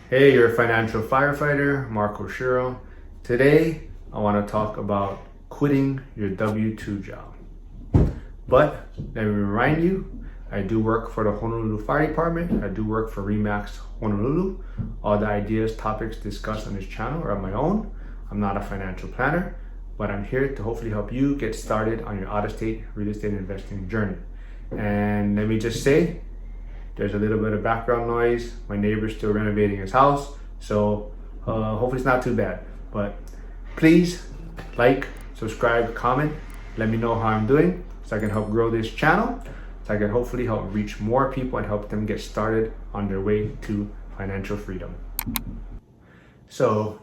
Hey, you're a financial firefighter, Marco Shiro. Today, I want to talk about quitting your W-2 job. But let me remind you, I do work for the Honolulu Fire Department. I do work for RE/MAX Honolulu. All the ideas, topics discussed on this channel are my own. I'm not a financial planner, but I'm here to hopefully help you get started on your out-of-state real estate investing journey. And let me just say, there's a little bit of background noise. My neighbor's still renovating his house, so hopefully it's not too bad. But please like, subscribe, comment. Let me know how I'm doing so I can help grow this channel, so I can hopefully help reach more people and help them get started on their way to financial freedom. So,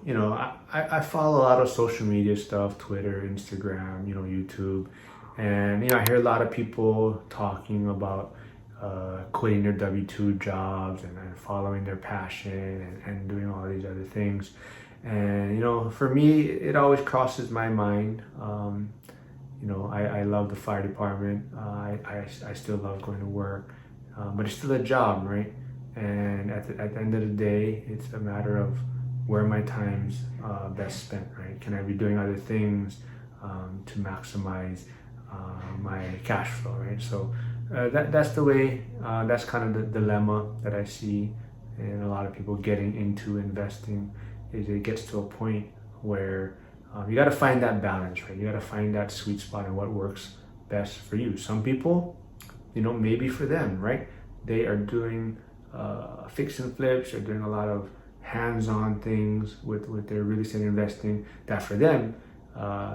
I follow a lot of social media stuff, Twitter, Instagram, YouTube. And, I hear a lot of people talking about quitting their W-2 jobs and following their passion and doing all these other things. And, for me, it always crosses my mind. I love the fire department. I still love going to work, but it's still a job, right? And at the end of the day, it's a matter of where my time's best spent, right? Can I be doing other things to maximize my cash flow, right? So that's the way, that's kind of the dilemma that I see in a lot of people getting into investing, is it gets to a point where you got to find that balance, right? You got to find that sweet spot and what works best for you. Some people, maybe for them, right? They are doing fix and flips, they're doing a lot of hands-on things with their real estate investing, that for them,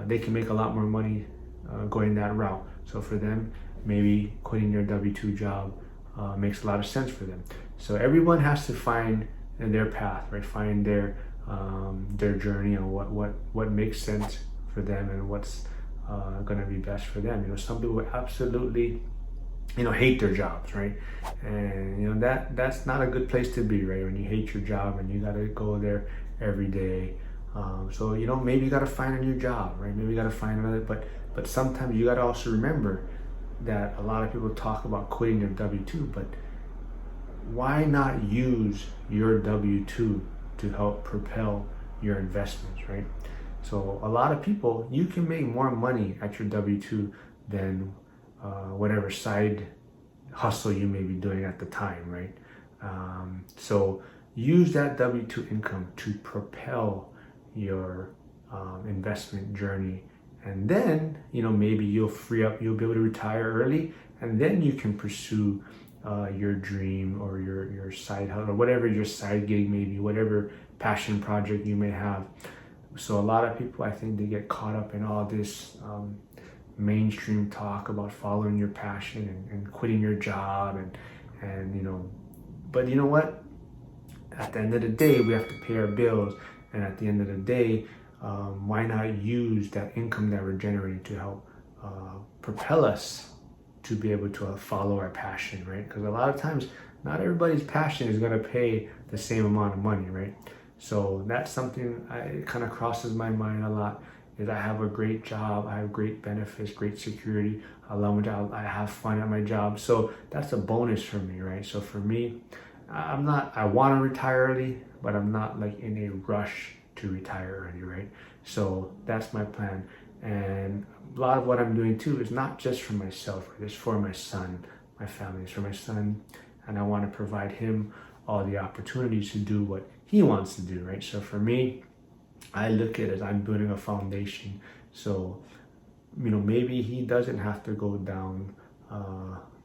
they can make a lot more money going that route. So for them, maybe quitting their W-2 job makes a lot of sense for them. So everyone has to find their path, right? Find their journey and what makes sense for them and what's going to be best for them. Some people absolutely hate their jobs, right? And that's not a good place to be, right? When you hate your job and you got to go there every day. So maybe you got to find a new job, right? Maybe you got to find another, but sometimes you got to also remember that a lot of people talk about quitting their W-2, but why not use your W-2 to help propel your investments, right? So a lot of people, you can make more money at your W-2 than whatever side hustle you may be doing at the time, right? So use that W-2 income to propel your investment journey. And then, maybe you'll free up, you'll be able to retire early, and then you can pursue your dream or your side hustle, or whatever your side gig may be, whatever passion project you may have. So a lot of people, I think, they get caught up in all this mainstream talk about following your passion and quitting your job but you know what? At the end of the day, we have to pay our bills, and at the end of the day, why not use that income that we're generating to help propel us to be able to follow our passion, right? Because a lot of times, not everybody's passion is going to pay the same amount of money, right? So that's something it kind of crosses my mind a lot, is I have a great job, I have great benefits, great security, I love my job, I have fun at my job. So that's a bonus for me, right? So for me, I want to retire early, but I'm not like in a rush to retire early, right? So that's my plan. And a lot of what I'm doing too is not just for myself, right? It's for my son, my family. It's for my son, and I want to provide him all the opportunities to do what he wants to do, right? So for me, I look at it as I'm building a foundation. So, maybe he doesn't have to go down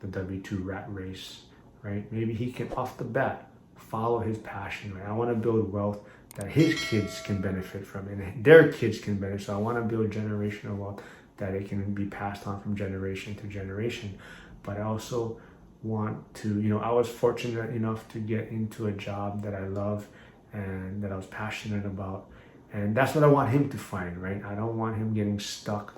the W-2 rat race, right? Maybe he can, off the bat, follow his passion, right? I want to build wealth that his kids can benefit from and their kids can benefit. So I want to build generational wealth that it can be passed on from generation to generation. But I also want to, I was fortunate enough to get into a job that I love and that I was passionate about. And that's what I want him to find, right? I don't want him getting stuck,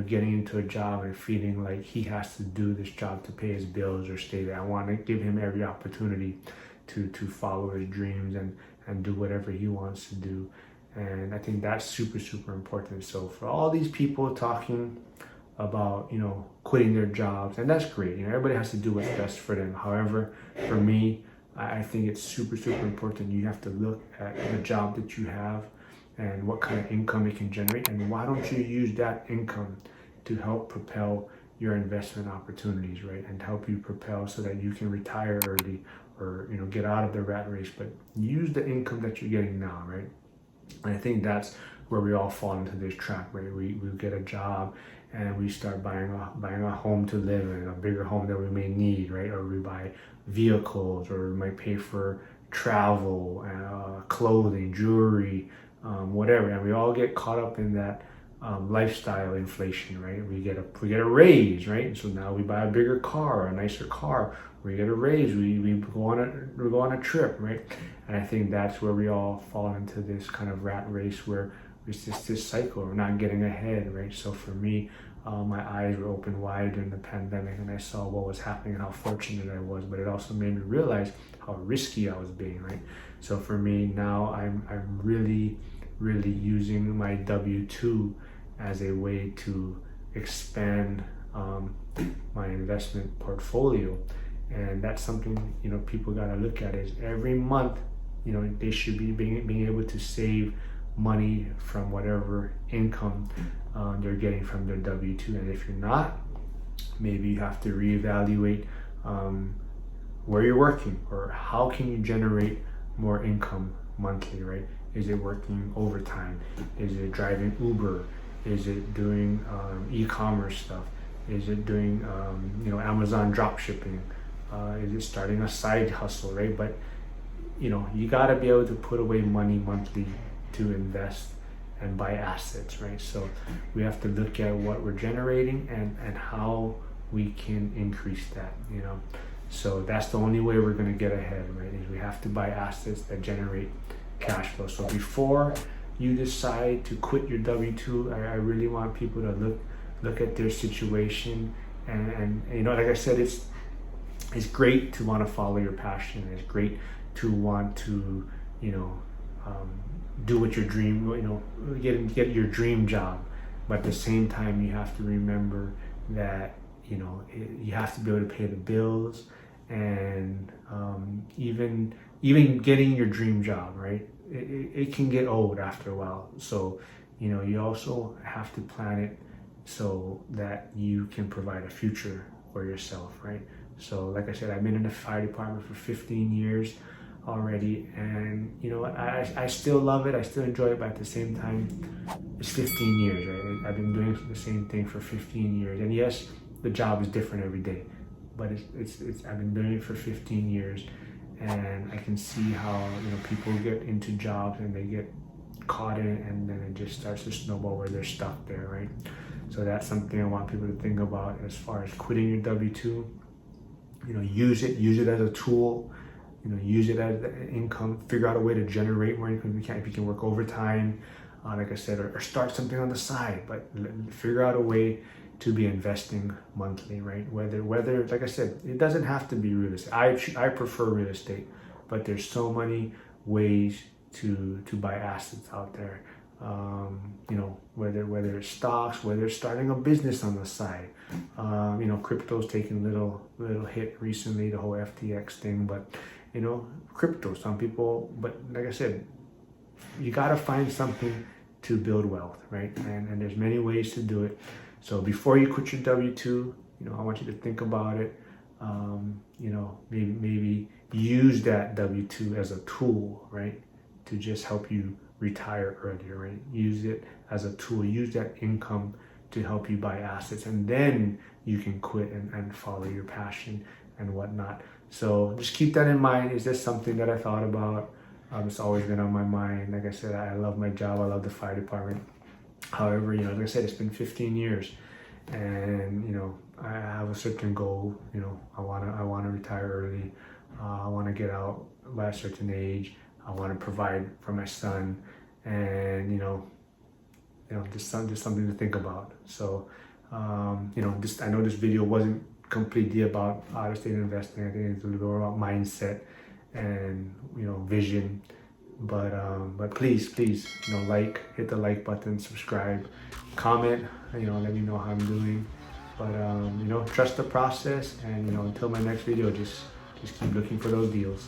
getting into a job and feeling like he has to do this job to pay his bills or stay there. I want to give him every opportunity to follow his dreams and do whatever he wants to do. And I think that's super, super important. So for all these people talking about, quitting their jobs, and that's great. Everybody has to do what's best for them. However, for me, I think it's super important. You have to look at the job that you have and what kind of income it can generate, and why don't you use that income to help propel your investment opportunities, right? And help you propel so that you can retire early, or get out of the rat race, but use the income that you're getting now, right? And I think that's where we all fall into this trap, right? We get a job and we start buying a home to live in, a bigger home that we may need, right? Or we buy vehicles, or we might pay for travel, clothing, jewelry, whatever. And we all get caught up in that lifestyle inflation, right? We get a raise, right? And so now we buy a bigger car, a nicer car. We get a raise. We go on a trip, right? And I think that's where we all fall into this kind of rat race where it's just this cycle. We're not getting ahead, right? So for me, my eyes were open wide during the pandemic, and I saw what was happening and how fortunate I was. But it also made me realize how risky I was being, right? So for me now, I'm really using my W-2 as a way to expand my investment portfolio. And that's something people got to look at, is every month they should be being able to save money from whatever income they're getting from their W-2. And if you're not, maybe you have to reevaluate where you're working, or how can you generate more income monthly, right? Is it working overtime? Is it driving Uber? Is it doing e-commerce stuff? Is it doing Amazon drop shipping? Is it starting a side hustle, right? But you got to be able to put away money monthly to invest and buy assets, right? So we have to look at what we're generating and how we can increase that, So that's the only way we're going to get ahead, right? Is we have to buy assets that generate cash flow. So before you decide to quit your W-2, I really want people to look at their situation, and like I said, it's great to want to follow your passion. It's great to want to do what your dream, get your dream job. But at the same time, you have to remember that you have to be able to pay the bills, and even getting your dream job, right? It can get old after a while. So you also have to plan it so that you can provide a future for yourself, right? So like I said, I've been in the fire department for 15 years already, and I still love it, I still enjoy it, but at the same time, it's 15 years, right? I've been doing the same thing for 15 years, and yes, the job is different every day, but it's I've been doing it for 15 years, and I can see how people get into jobs and they get caught in it, and then it just starts to snowball where they're stuck there, right? So that's something I want people to think about as far as quitting your W-2. Use it as a tool. Use it as income. Figure out a way to generate more income if you can work overtime, like I said, or start something on the side. But figure out a way to be investing monthly, right? Whether like I said, it doesn't have to be real estate. I prefer real estate, but there's so many ways to buy assets out there. Whether it's stocks, whether it's starting a business on the side. Crypto's taking little hit recently, the whole FTX thing, but crypto, some people, but like I said, you got to find something to build wealth, right? And there's many ways to do it. So before you quit your W-2, I want you to think about it. Maybe use that W-2 as a tool, right? To just help you retire earlier, right? Use it as a tool. Use that income to help you buy assets, and then you can quit and follow your passion and whatnot. So just keep that in mind. Is this something that I thought about? It's always been on my mind. Like I said, I love my job. I love the fire department. However, like I said, it's been 15 years, and I have a certain goal. I wanna retire early. I want to get out by a certain age. I want to provide for my son, and just something to think about. So I know this video wasn't completely about out-of-state investing. I think it's a little more about mindset and vision. But please, hit the like button, subscribe, comment. Let me know how I'm doing. But trust the process, and until my next video, just Just keep looking for those deals.